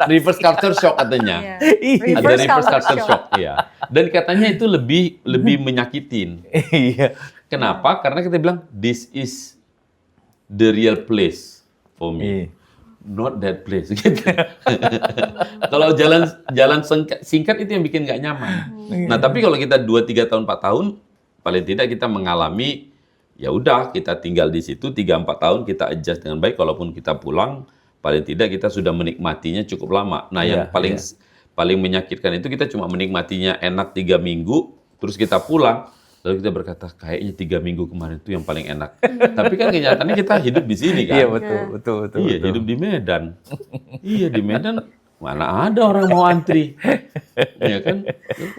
Reverse culture shock katanya. Iya. Ada reverse culture shock, iya. Dan katanya itu lebih menyakitin. Iya. Kenapa? Karena kita bilang this is the real place for me. Iya. Not that place gitu. Kalau jalan singkat itu yang bikin nggak nyaman. Nah, tapi kalau kita 2, 3 tahun, 4 tahun, paling tidak kita mengalami, ya udah kita tinggal di situ 3, 4 tahun kita adjust dengan baik. Walaupun kita pulang, paling tidak kita sudah menikmatinya cukup lama. Nah, yang paling menyakitkan itu kita cuma menikmatinya enak 3 minggu, terus kita pulang, lalu kita berkata kayaknya 3 minggu kemarin itu yang paling enak. Tapi kan kenyataannya kita hidup di sini kan. Iya, betul. Iya, hidup di Medan. Iya, di Medan mana ada orang mau antri. Iya kan?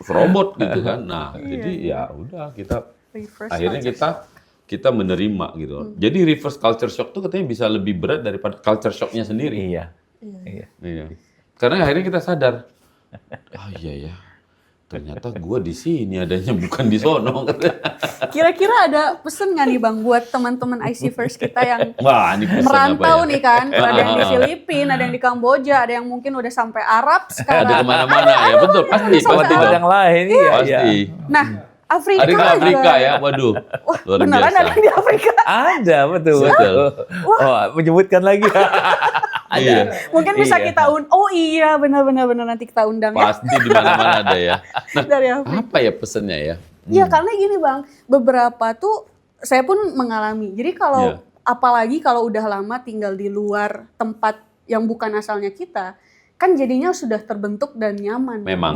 Robot gitu kan. Nah, jadi ya udah kita Reverse akhirnya culture kita menerima gitu. Jadi reverse culture shock tuh katanya bisa lebih berat daripada culture shocknya sendiri. Iya. Iya. Karena akhirnya kita sadar, oh iya ya, ternyata gua di sini adanya bukan di sono. Kira-kira ada pesen nggak nih Bang buat teman-teman IC First kita yang Wah, ini pesan merantau apa ya? nih kan? Ada yang di Filipina, ada yang di Kamboja, ada yang mungkin udah sampai Arab Ada sekarang. kemana-mana ya, betul, pasti. Tempat yang lain, iya. Pasti. Nah, Afrika Ada ke Afrika juga. ya, waduh, Wah, luar beneran biasa. ada di Afrika. Ada, betul. Betul. Oh, menyebutkan lagi. Iya. Mungkin bisa Iya. kita oh iya benar nanti kita undang ya Pasti di mana-mana ada ya. Nah, dari Afrika. apa ya pesannya ya? Iya karena gini Bang, beberapa tuh saya pun mengalami. Jadi kalau Iya. apalagi kalau udah lama tinggal di luar tempat yang bukan asalnya kita, kan jadinya sudah terbentuk dan nyaman. Memang.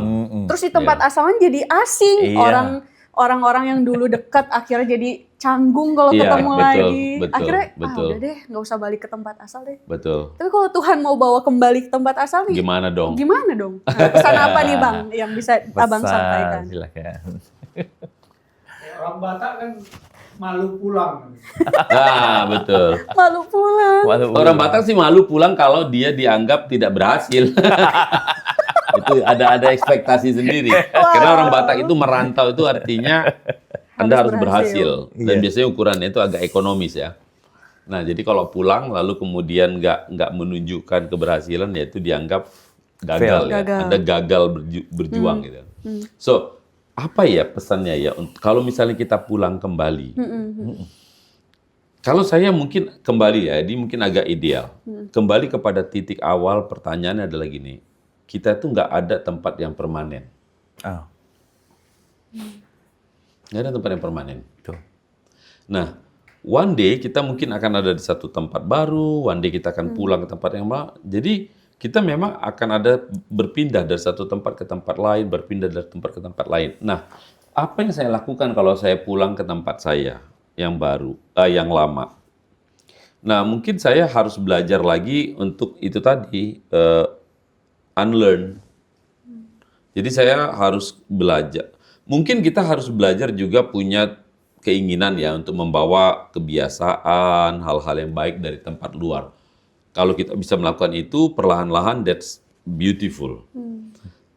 Terus di tempat asalnya jadi asing. Iya. Orang-orang yang dulu dekat akhirnya jadi canggung kalau Iya, ketemu betul, lagi. betul, Akhirnya betul. udah deh nggak usah balik ke tempat asal deh. Betul. Tapi kalau Tuhan mau bawa kembali ke tempat asal nih, Gimana dong? gimana dong? Nah, pesan apa nih Bang yang bisa Abang sampaikan? Silakan. Orang Batak kan malu pulang. Ah, betul. Malu pulang. Orang Batak sih malu pulang kalau dia dianggap tidak berhasil. Itu ada ekspektasi sendiri. Karena orang Batak itu merantau itu artinya Anda harus berhasil. Dan Iya. biasanya ukurannya itu agak ekonomis ya. Nah, jadi kalau pulang lalu kemudian nggak menunjukkan keberhasilan, ya itu dianggap gagal ya. Gagal. Anda gagal berjuang gitu. So, apa ya pesannya ya? Kalau misalnya kita pulang kembali, kalau saya mungkin kembali ya, ini mungkin agak ideal. Kembali kepada titik awal, pertanyaannya adalah gini, kita tuh nggak ada tempat yang permanen. Oh, Nggak ada tempat yang permanen. betul. Nah, one day kita mungkin akan ada di satu tempat baru, one day kita akan pulang ke tempat yang baru. Jadi kita memang akan ada berpindah dari satu tempat ke tempat lain, berpindah dari tempat ke tempat lain. Nah, apa yang saya lakukan kalau saya pulang ke tempat saya yang baru, yang lama? Nah, mungkin saya harus belajar lagi untuk itu tadi, unlearn. Jadi saya harus belajar. Mungkin kita harus belajar juga punya keinginan ya untuk membawa kebiasaan, hal-hal yang baik dari tempat luar. Kalau kita bisa melakukan itu perlahan-lahan, that's beautiful.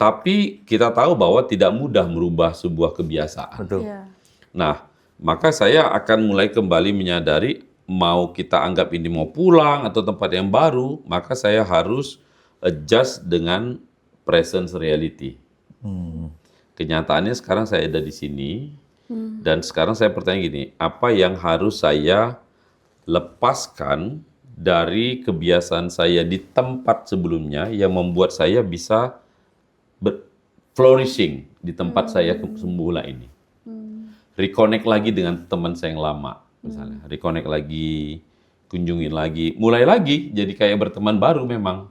Tapi kita tahu bahwa tidak mudah merubah sebuah kebiasaan. Betul. Iya. Nah, maka saya akan mulai kembali menyadari mau kita anggap ini mau pulang atau tempat yang baru, maka saya harus adjust dengan presence reality. Kenyataannya sekarang saya ada di sini, dan sekarang saya bertanya gini, apa yang harus saya lepaskan dari kebiasaan saya di tempat sebelumnya yang membuat saya bisa flourishing di tempat saya semula ini. Reconnect lagi dengan teman saya yang lama, misalnya. Reconnect lagi, kunjungin lagi, mulai lagi jadi kayak berteman baru memang.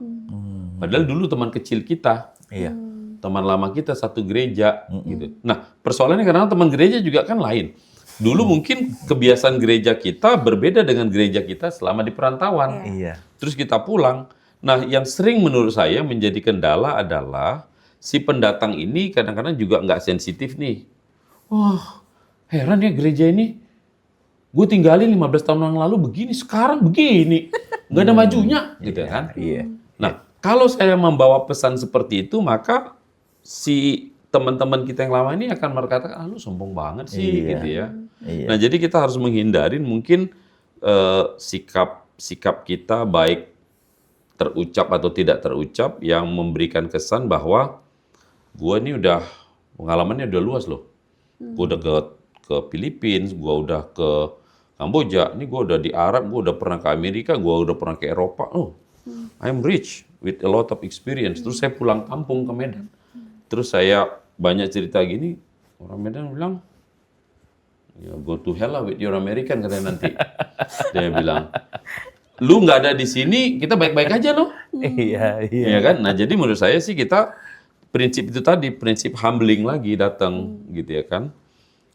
Padahal dulu teman kecil kita, Iya. teman lama kita satu gereja, gitu. Nah, persoalannya karena teman gereja juga kan lain. Dulu mungkin kebiasaan gereja kita berbeda dengan gereja kita selama di perantauan. Iya. Terus kita pulang. Nah, yang sering menurut saya menjadi kendala adalah si pendatang ini kadang-kadang juga nggak sensitif nih. Wah, heran ya gereja ini. Gue tinggalin 15 tahun yang lalu begini, sekarang begini. Nggak ada majunya, gitu kan. Iya. Nah, kalau saya membawa pesan seperti itu, maka si teman-teman kita yang lama ini akan berkata, lu sombong banget sih, Iya. gitu ya. Iya. Nah, jadi kita harus menghindarin mungkin sikap kita baik terucap atau tidak terucap yang memberikan kesan bahwa gue ini udah pengalamannya udah luas loh. Gue udah ke Filipina, gue udah ke Kamboja, ini gue udah di Arab, gue udah pernah ke Amerika, gue udah pernah ke Eropa. Oh, I'm rich with a lot of experience. Terus saya pulang kampung ke Medan. Terus saya banyak cerita gini, orang Medan bilang, ya go to hell lah with your American katanya nanti. Dia bilang, lu nggak ada di sini, kita baik-baik aja loh. Iya, iya. Iya kan? Nah, jadi menurut saya sih kita prinsip itu tadi, prinsip humbling lagi datang gitu ya kan.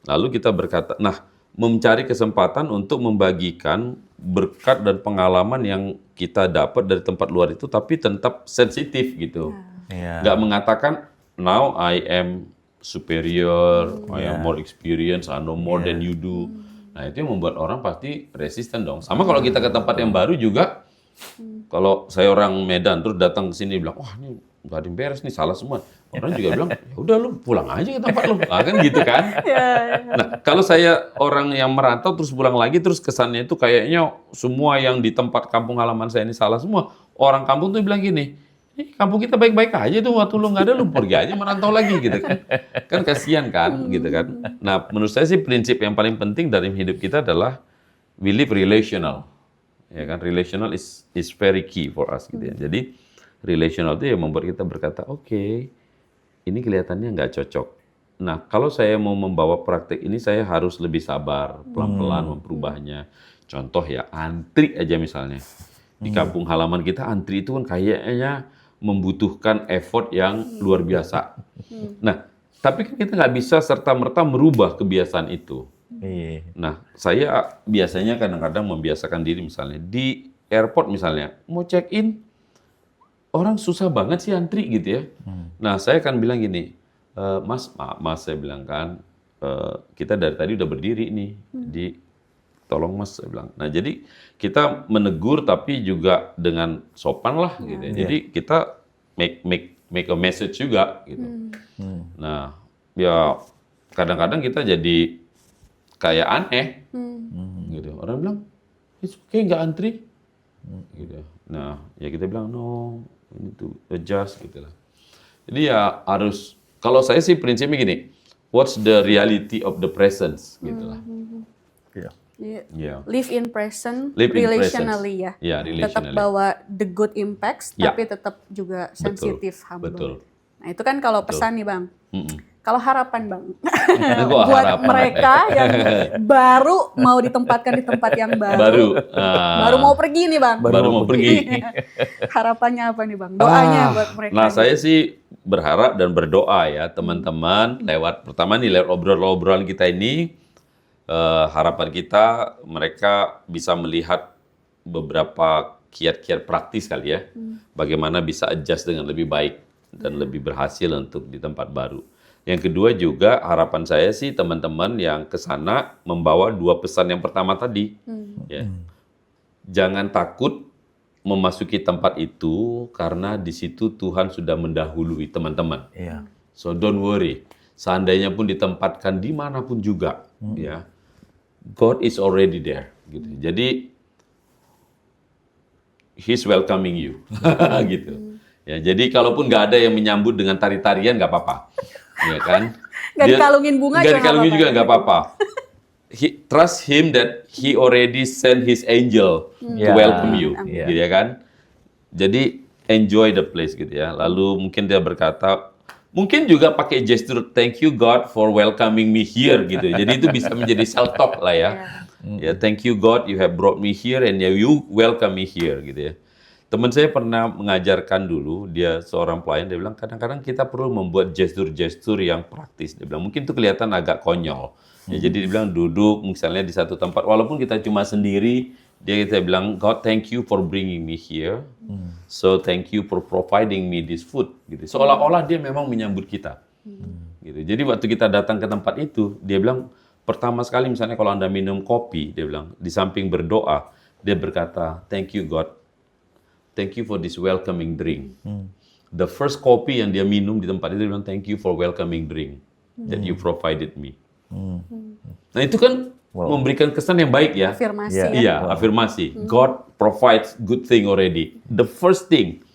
Lalu kita berkata, nah mencari kesempatan untuk membagikan berkat dan pengalaman yang kita dapat dari tempat luar itu, tapi tetap sensitif gitu. Iya. Nggak mengatakan, now I am superior, I am more experienced, I know more than you do. Nah itu yang membuat orang pasti resisten dong. Sama kalau kita ke tempat yang baru juga, kalau saya orang Medan terus datang ke sini bilang, wah ini nggak ada yang beres nih, salah semua. Orang juga bilang, ya udah lu pulang aja ke tempat lu, nah, kan gitu kan. Nah kalau saya orang yang merantau terus pulang lagi, terus kesannya itu kayaknya semua yang di tempat kampung halaman saya ini salah semua. Orang kampung tuh bilang gini, kampung kita baik-baik aja tuh, waktu lu nggak ada lu pergi aja merantau lagi gitu kan. Kan kasihan kan gitu kan. Nah menurut saya sih prinsip yang paling penting dari hidup kita adalah we live relational. Ya kan, relational is very key for us gitu ya. Jadi relational itu yang membuat kita berkata, oke, ini kelihatannya nggak cocok. Nah kalau saya mau membawa praktek ini saya harus lebih sabar, pelan-pelan memperubahnya. Contoh ya, antri aja misalnya. Di kampung halaman kita antri itu kan kayaknya membutuhkan effort yang luar biasa. Nah, tapi kan kita nggak bisa serta-merta merubah kebiasaan itu. Iya. Nah, saya biasanya kadang-kadang membiasakan diri misalnya di airport misalnya, mau check-in, orang susah banget sih antri gitu ya. Nah, saya akan bilang gini, Mas, saya bilang kan, kita dari tadi udah berdiri nih, tolong Mas, saya bilang. Nah, jadi kita menegur tapi juga dengan sopan lah gitu ya. Jadi kita make a message juga gitu. Nah, ya kadang-kadang kita jadi kayak aneh gitu. Orang bilang, it's okay nggak antri gitu. Nah, ya kita bilang no, we need to adjust gitu lah. Jadi ya harus, kalau saya sih prinsipnya gini, what's the reality of the presence gitu lah. Iya. Yeah. Live in present, Live in relationally presence. ya. Ya, Tetap relationally. bawa the good impacts, Ya. tapi tetap juga sensitif, humble. Betul. Nah itu kan kalau pesan nih Bang. Kalau harapan Bang, Kok buat harapan? mereka yang baru mau ditempatkan di tempat yang baru, baru mau pergi nih Bang. Baru mau pergi. Harapannya apa nih Bang? Doanya buat mereka. Nah, saya sih berharap dan berdoa ya teman-teman lewat pertama nih lewat obrolan kita ini, harapan kita mereka bisa melihat beberapa kiat-kiat praktis kali ya, bagaimana bisa adjust dengan lebih baik dan lebih berhasil untuk di tempat baru. Yang kedua juga harapan saya sih teman-teman yang ke sana membawa dua pesan yang pertama tadi. Ya. Jangan takut memasuki tempat itu karena di situ Tuhan sudah mendahului teman-teman. Iya. So don't worry. Seandainya pun ditempatkan dimanapun juga, ya, God is already there. Gitu. Jadi He's welcoming you, gitu. Ya, jadi kalaupun nggak ada yang menyambut dengan tari-tarian nggak apa-apa, ya kan? Nggak dikalungin bunga nggak juga dikalungin nggak juga nggak apa-apa. trust him that he already sent his angel to Yeah. welcome you, Yeah. gitu ya kan? Jadi enjoy the place gitu ya. Lalu mungkin dia berkata, mungkin juga pakai gesture thank you God for welcoming me here gitu. Jadi itu bisa menjadi self talk lah ya. Ya, thank you God you have brought me here and you welcome me here gitu ya. Teman saya pernah mengajarkan dulu, dia seorang pelayan, dia bilang kadang-kadang kita perlu membuat gestur-gestur yang praktis. Dia bilang mungkin itu kelihatan agak konyol. Ya, jadi dia bilang duduk misalnya di satu tempat, walaupun kita cuma sendiri, kita bilang God thank you for bringing me here, so thank you for providing me this food. Gitu. Seolah-olah dia memang menyambut kita. Gitu. Jadi waktu kita datang ke tempat itu, dia bilang pertama sekali misalnya kalau Anda minum kopi, dia bilang di samping berdoa, dia berkata thank you God. Thank you for this welcoming drink. The first kopi yang dia minum di tempat itu, dia bilang, thank you for welcoming drink that you provided me. Nah itu kan memberikan kesan yang baik ya. Afirmasi Yeah. ya. Iya, afirmasi. God provides good thing already. The first thing.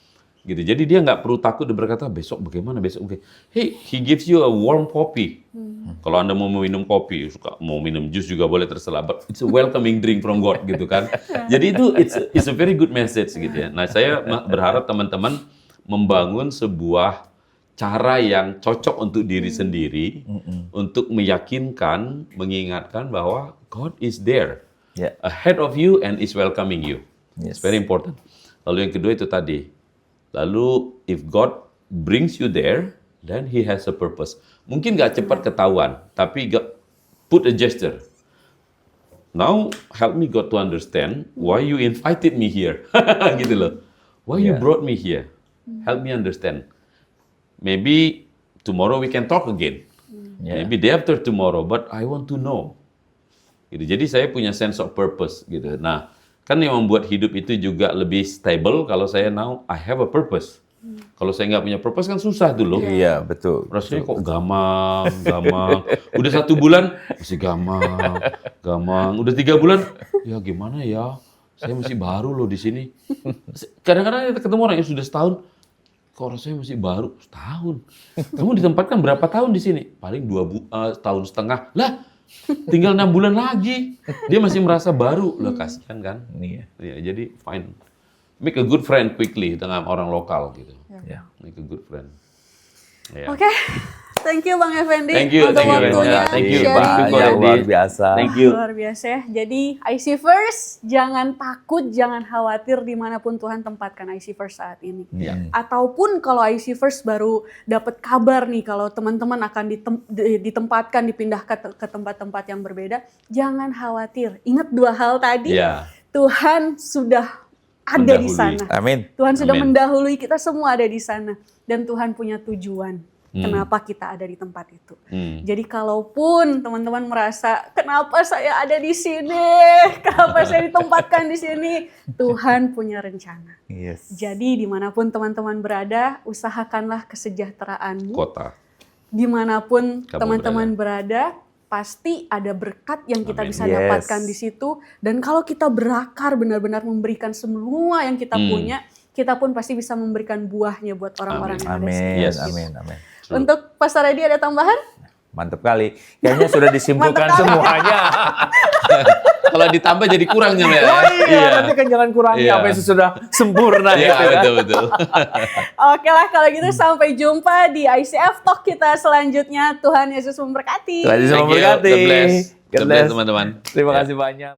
Gitu. Jadi dia nggak perlu takut, dia berkata, besok bagaimana, besok bagaimana. Hey, he gives you a warm coffee. Kalau Anda mau minum kopi, mau minum jus juga boleh, terserah. But it's a welcoming drink from God gitu kan. Jadi itu it's a very good message gitu ya. Nah saya berharap teman-teman membangun sebuah cara yang cocok untuk diri sendiri, untuk meyakinkan, mengingatkan bahwa God is there, Yeah. ahead of you and is welcoming you. Yes. It's very important. Lalu yang kedua itu tadi, lalu if God brings you there, then He has a purpose. Mungkin nggak cepat ketahuan, tapi put a gesture. Now help me God to understand why you invited me here, gitu loh. Why you Yeah. brought me here? Help me understand. Maybe tomorrow we can talk again. Yeah. Maybe day after tomorrow, but I want to know. Gitu. Jadi saya punya sense of purpose gitu. Nah, kan yang membuat hidup itu juga lebih stable kalau saya now I have a purpose. Kalau saya nggak punya purpose kan susah dulu. Iya, betul. Rasanya kok gamang. Udah 1 bulan masih gamang. Udah 3 bulan, ya gimana ya? Saya masih baru loh di sini. Kadang-kadang kita ketemu orang yang sudah setahun, kok rasanya masih baru setahun. Kamu ditempatkan berapa tahun di sini? Paling 2 tahun setengah. Lah, tinggal 6 bulan lagi. Dia masih merasa baru. Lah kasihan kan? Iya. Ya, jadi fine. Make a good friend quickly dengan orang lokal gitu. Ya. Make a good friend. Ya. Oke, thank you Bang Effendi Thank you, untuk thank you, waktunya. Thank you, sharing. Pak. Banyak, luar biasa. Thank you. Luar biasa ya. Jadi IC First, jangan takut, jangan khawatir dimanapun Tuhan tempatkan IC First saat ini. Iya. Ataupun kalau IC First baru dapat kabar nih kalau teman-teman akan ditempatkan, dipindah ke tempat-tempat yang berbeda, jangan khawatir. Ingat 2 hal tadi, Ya. Tuhan sudah ada di Mendahului. sana. Amin. Tuhan sudah Amin. mendahului kita semua ada di sana. Dan Tuhan punya tujuan kenapa kita ada di tempat itu. Jadi kalaupun teman-teman merasa, kenapa saya ada di sini? Kenapa saya ditempatkan di sini? Tuhan punya rencana. Yes. Jadi dimanapun teman-teman berada, usahakanlah kesejahteraanmu. Kota. Dimanapun Kamu teman-teman berada, pasti ada berkat yang kita Amin. bisa Yes. dapatkan di situ. Dan kalau kita berakar benar-benar memberikan semua yang kita punya, kita pun pasti bisa memberikan buahnya buat orang-orang yang ada di Amin. sekitar Yes. kita. Amin. Amin. Untuk Pastor Edi ada tambahan? Mantap kali. Kayaknya sudah disimpulkan Mantap kali. semuanya. Kalau ditambah jadi kurangnya ya. Oh iya, nanti kan jangan kurangi Iya. apa yang sudah sempurna Iya, gitu kan. betul. Oke lah kalau gitu sampai jumpa di ICF Talk kita selanjutnya. Tuhan Yesus memberkati. Tuhan Yesus Thank you. memberkati. God bless. God God bless bless. teman-teman. Terima Ya. kasih banyak.